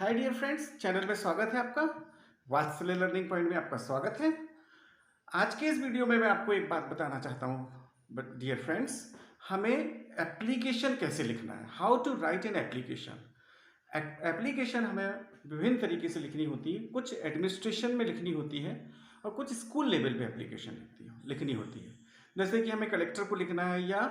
Hi dear friends, channel में स्वागत है आपका। वात्सल्य लर्निंग पॉइंट में आपका स्वागत है। आज के इस वीडियो में मैं आपको एक बात बताना चाहता हूँ बट डियर फ्रेंड्स, हमें एप्लीकेशन कैसे लिखना है, how to write an application. Application हमें विभिन्न तरीके से लिखनी होती है। कुछ एडमिनिस्ट्रेशन में लिखनी होती है और कुछ स्कूल लेवल पे एप्लीकेशन लिखनी होती है। जैसे कि हमें कलेक्टर को लिखना है या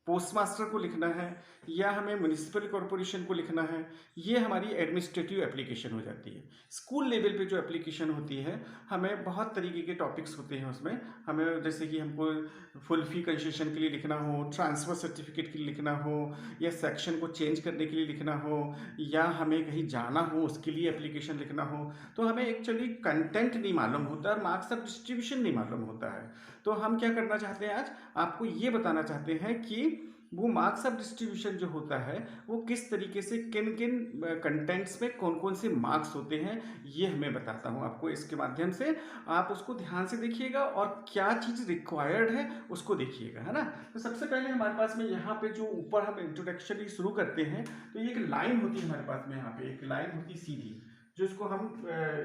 पोस्ट मास्टर को लिखना है या हमें म्यूनिसिपल कॉरपोरेशन को लिखना है, ये हमारी एडमिनिस्ट्रेटिव एप्लीकेशन हो जाती है। स्कूल लेवल पे जो एप्लीकेशन होती है, हमें बहुत तरीके के टॉपिक्स होते हैं उसमें। हमें जैसे कि हमको फुल फी कंसेशन के लिए लिखना हो, ट्रांसफ़र सर्टिफिकेट के लिए लिखना हो, या सेक्शन को चेंज करने के लिए लिखना हो, या हमें कहीं जाना हो उसके लिए एप्लीकेशन लिखना हो, तो हमें एक्चुअली कंटेंट नहीं मालूम होता और मार्क्स ऑफ डिस्ट्रीब्यूशन नहीं मालूम होता है। तो हम क्या करना चाहते हैं, आज आपको ये बताना चाहते हैं कि वो मार्क्स ऑफ डिस्ट्रीब्यूशन जो होता है वो किस तरीके से किन किन कंटेंट्स में कौन कौन से मार्क्स होते हैं, ये हमें बताता हूँ आपको। इसके माध्यम से आप उसको ध्यान से देखिएगा और क्या चीज़ रिक्वायर्ड है उसको देखिएगा, है ना। तो सबसे पहले हमारे पास में यहाँ पे जो ऊपर हम इंट्रोडक्शन शुरू करते हैं, तो ये एक लाइन होती है हमारे पास में। यहाँ पे एक लाइन होती है सीधी, जो इसको हम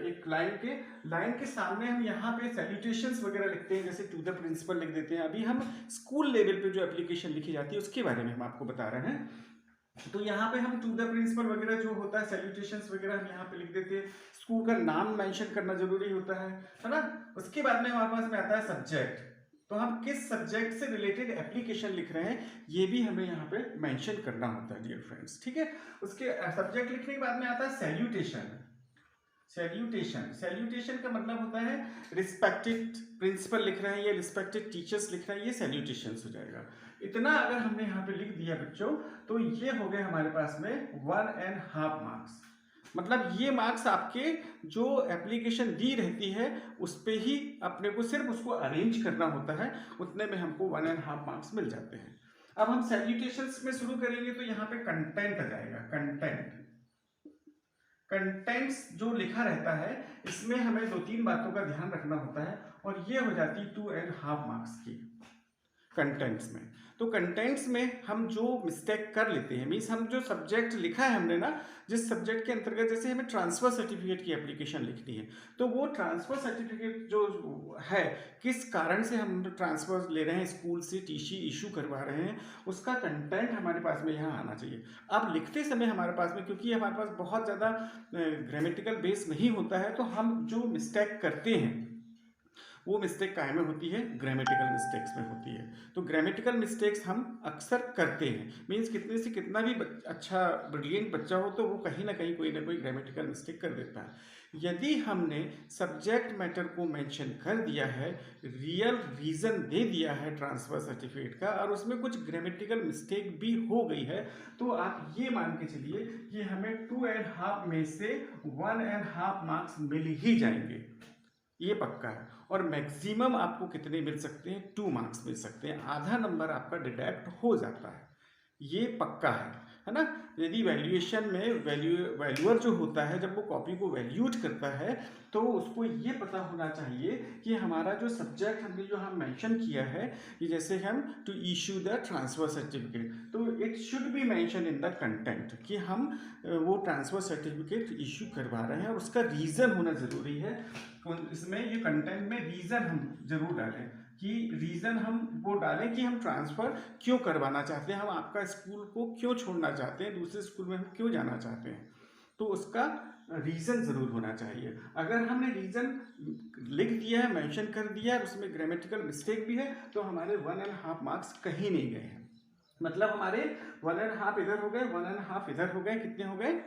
एक लाइन के सामने हम यहाँ पे सैल्यूटेशंस वगैरह लिखते हैं, जैसे टू द प्रिंसिपल लिख देते हैं। अभी हम स्कूल लेवल पे जो एप्लीकेशन लिखी जाती है उसके बारे में हम आपको बता रहे हैं। तो यहाँ पे हम टू द प्रिंसिपल वगैरह जो होता है, सैल्यूटेशंस वगैरह हम यहाँ पे लिख देते हैं। स्कूल का नाम मेंशन करना जरूरी होता है ना। उसके बाद में हमारे पास में आता है सब्जेक्ट, तो हम किस सब्जेक्ट से रिलेटेड एप्लीकेशन लिख रहे हैं ये भी हमें यहाँ पे मेंशन करना होता है डियर फ्रेंड्स, ठीक है। उसके सब्जेक्ट लिखने के बाद में आता है सैल्यूटेशन। सैल्यूटेशन का मतलब होता है रिस्पेक्टेड प्रिंसिपल लिख रहे हैं या रिस्पेक्टेड टीचर्स लिख रहे हैं, ये सैल्यूटेशंस हो जाएगा। इतना अगर हमने यहाँ पे लिख दिया बच्चों, तो ये हो गए हमारे पास में 1.5 मार्क्स। मतलब ये मार्क्स आपके जो एप्लीकेशन दी रहती है उस पे ही अपने को सिर्फ उसको अरेंज करना होता है, उतने में हमको 1.5 मार्क्स मिल जाते हैं। अब हम सैल्यूटेशंस में शुरू करेंगे तो यहाँ पे कंटेंट आ जाएगा। कंटेंट्स जो लिखा रहता है इसमें हमें 2-3 बातों का ध्यान रखना होता है, और ये हो जाती है 2.5 मार्क्स की कंटेंट्स में। तो कंटेंट्स में हम जो मिस्टेक कर लेते हैं, मीन्स हम जो सब्जेक्ट लिखा है हमने ना, जिस सब्जेक्ट के अंतर्गत जैसे हमें ट्रांसफ़र सर्टिफिकेट की एप्लीकेशन लिखनी है, तो वो ट्रांसफ़र सर्टिफिकेट जो है, किस कारण से हम ट्रांसफ़र ले रहे हैं, स्कूल से टीसी इशू करवा रहे हैं, उसका कंटेंट हमारे पास में यहाँ आना चाहिए। अब लिखते समय हमारे पास में, क्योंकि हमारे पास बहुत ज़्यादा ग्रामेटिकल बेस नहीं होता है, तो हम जो मिस्टेक करते हैं वो मिस्टेक काहे में होती है, ग्रामेटिकल मिस्टेक्स में होती है। तो ग्रामेटिकल मिस्टेक्स हम अक्सर करते हैं, मीन्स कितने से कितना भी अच्छा ब्रिलियंट बच्चा हो तो वो कहीं ना कहीं कोई ना कोई ग्रामेटिकल मिस्टेक कर देता है। यदि हमने सब्जेक्ट मैटर को मेंशन कर दिया है, रियल रीज़न दे दिया है ट्रांसफ़र सर्टिफिकेट का, और उसमें कुछ ग्रामेटिकल मिस्टेक भी हो गई है, तो आप ये मान के चलिए कि हमें 2.5 में से 1.5 मार्क्स मिल ही जाएंगे, ये पक्का है। और मैक्सिमम आपको कितने मिल सकते हैं, 2 मार्क्स मिल सकते हैं। आधा नंबर आपका डिडक्ट हो जाता है, ये पक्का है ना। यदि वैल्यूएशन में वैल्यूअर जो होता है, जब वो कॉपी को वैल्यूट करता है, तो उसको ये पता होना चाहिए कि हमारा जो सब्जेक्ट हमने जो हम मेंशन किया है, कि जैसे हम to issue the transfer certificate, तो it should be mention in the content कि हम वो ट्रांसफ़र सर्टिफिकेट इशू करवा रहे हैं, और उसका रीज़न होना ज़रूरी है। इसमें ये कंटेंट में रीज़न हम जरूर डालें, कि रीज़न हम वो डालें कि हम ट्रांसफ़र क्यों करवाना चाहते हैं, हम आपका स्कूल को क्यों छोड़ना चाहते हैं, दूसरे स्कूल में हम क्यों जाना चाहते हैं, तो उसका रीज़न ज़रूर होना चाहिए। अगर हमने रीज़न लिख दिया है, मेंशन कर दिया है, उसमें ग्रामेटिकल मिस्टेक भी है, तो हमारे 1.5 मार्क्स कहीं नहीं गए हैं। मतलब हमारे 1.5 इधर हो गए, 1.5 इधर हो गए, कितने हो गए,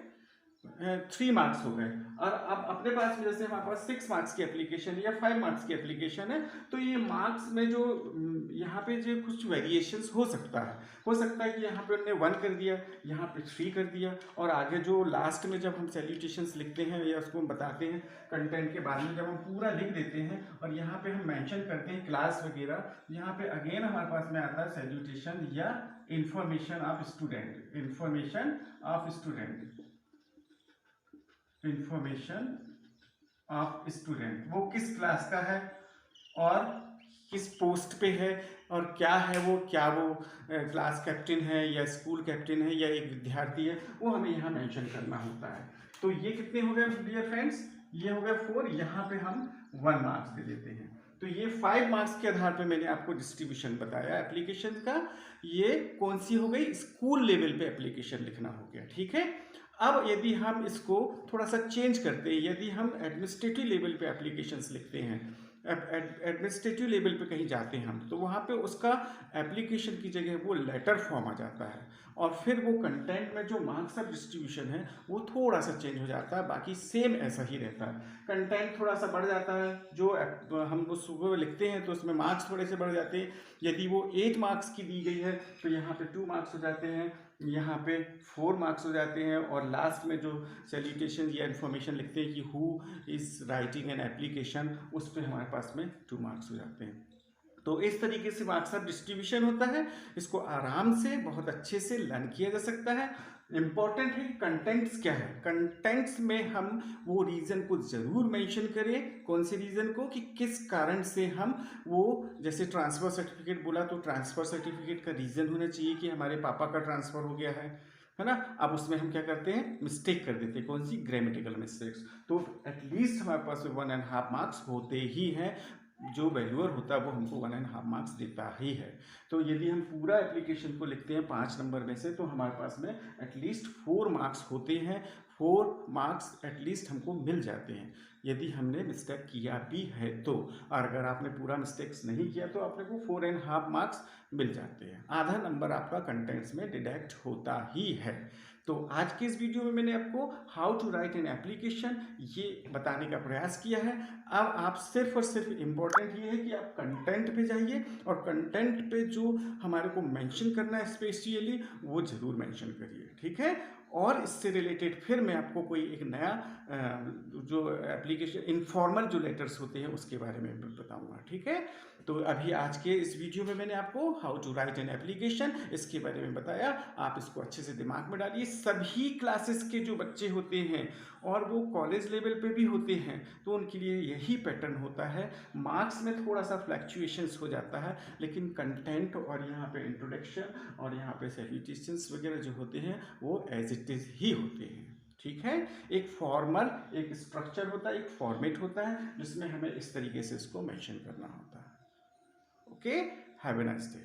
3 मार्क्स हो गए। और अब अपने पास में जैसे हमारे पास 6 मार्क्स की एप्लीकेशन या 5 मार्क्स की एप्लीकेशन है, तो ये मार्क्स में जो यहाँ पे जो कुछ वेरिएशंस हो सकता है कि यहाँ पे उन्होंने 1 कर दिया, यहाँ पे 3 कर दिया, और आगे जो लास्ट में जब हम सैल्यूटेशंस लिखते हैं या उसको हम बताते हैं कंटेंट के बारे में, जब हम पूरा लिख देते हैं और यहाँ पे हम मेंशन करते हैं क्लास वगैरह, यहाँ पे अगेन हमारे पास में आता है सैल्यूटेशन या information of student, information of student, वो किस क्लास का है और किस पोस्ट पे है, और क्या है वो, क्या वो क्लास कैप्टन है या स्कूल कैप्टन है या एक विद्यार्थी है, वो हमें यहाँ मेंशन करना होता है, तो ये कितने हो गए डियर फ्रेंड्स, ये हो गया 4, यहाँ पे हम 1 मार्क्स दे देते हैं। तो ये 5 मार्क्स के आधार पे मैंने आपको डिस्ट्रीब्यूशन बताया एप्लीकेशन का। ये कौन सी हो गई, स्कूल लेवल पे एप्लीकेशन लिखना हो गया, ठीक है। अब यदि हम इसको थोड़ा सा चेंज करते हैं, यदि हम एडमिनिस्ट्रेटिव लेवल पे एप्लीकेशंस लिखते हैं, एडमिनिस्ट्रेटिव लेवल पे कहीं जाते हैं हम, तो वहाँ पे उसका एप्लीकेशन की जगह वो लेटर फॉर्म आ जाता है, और फिर वो कंटेंट में जो मार्क्स ऑफ डिस्ट्रीब्यूशन है वो थोड़ा सा चेंज हो जाता है, बाकी सेम ऐसा ही रहता है। कंटेंट थोड़ा सा बढ़ जाता है, जो हम वो सुबह लिखते हैं तो उसमें मार्क्स थोड़े से बढ़ जाते हैं। यदि वो 8 मार्क्स की दी गई है तो यहाँ पे 2 मार्क्स हो जाते हैं, यहाँ पे 4 मार्क्स हो जाते हैं, और लास्ट में जो सैल्यूटेशन या इन्फॉर्मेशन लिखते हैं कि who is writing an application, उस पर हमारे पास में 2 मार्क्स हो जाते हैं। तो इस तरीके से मार्क्स ऑफ डिस्ट्रीब्यूशन होता है। इसको आराम से बहुत अच्छे से लर्न किया जा सकता है। इम्पॉर्टेंट है कंटेंट्स क्या है, कंटेंट्स में हम वो रीज़न को ज़रूर मेंशन करें। कौन से रीज़न को, कि किस कारण से हम वो, जैसे ट्रांसफ़र सर्टिफिकेट बोला तो ट्रांसफ़र सर्टिफिकेट का रीज़न होना चाहिए कि हमारे पापा का ट्रांसफ़र हो गया है ना। अब उसमें हम क्या करते हैं, मिस्टेक कर देते हैं, कौन सी, ग्रामेटिकल मिस्टेक्स। तो एटलीस्ट हमारे पास 1.5 मार्क्स होते ही हैं, जो वैल्यूअर होता है वो हमको 1.5 मार्क्स देता ही है। तो यदि हम पूरा एप्लीकेशन को लिखते हैं 5 नंबर में से, तो हमारे पास में एटलीस्ट 4 मार्क्स होते हैं, 4 मार्क्स एटलीस्ट हमको मिल जाते हैं यदि हमने मिस्टेक किया भी है तो। और अगर आपने पूरा मिस्टेक्स नहीं किया तो आपने को 4.5 मार्क्स मिल जाते हैं, आधा नंबर आपका कंटेंट्स में डिडक्ट होता ही है। तो आज के इस वीडियो में मैंने आपको how to write an application ये बताने का प्रयास किया है। अब आप सिर्फ और सिर्फ इम्पोर्टेंट ये है कि आप कंटेंट पे जाइए, और कंटेंट पे जो हमारे को मेंशन करना है स्पेशली, वो ज़रूर मेंशन करिए, ठीक है। और इससे रिलेटेड फिर मैं आपको कोई एक नया जो एप्लीकेशन इनफॉर्मल जो लेटर्स होते हैं उसके बारे में बताऊंगा, ठीक है। तो अभी आज के इस वीडियो में मैंने आपको how to write an application इसके बारे में बताया। आप इसको अच्छे से दिमाग में डालिए। सभी क्लासेस के जो बच्चे होते हैं और वो कॉलेज लेवल पे भी होते हैं, तो उनके लिए यही पैटर्न होता है। मार्क्स में थोड़ा सा फ्लैक्चुएशंस हो जाता है, लेकिन कंटेंट और यहाँ पे इंट्रोडक्शन और यहाँ पे सैल्यूटेशंस वगैरह जो होते हैं वो एज इट इज़ ही होते हैं, ठीक है। एक फॉर्मल एक स्ट्रक्चर होता है, एक फॉर्मेट होता है जिसमें हमें इस तरीके से इसको मेंशन करना होता है। Okay, have a nice day.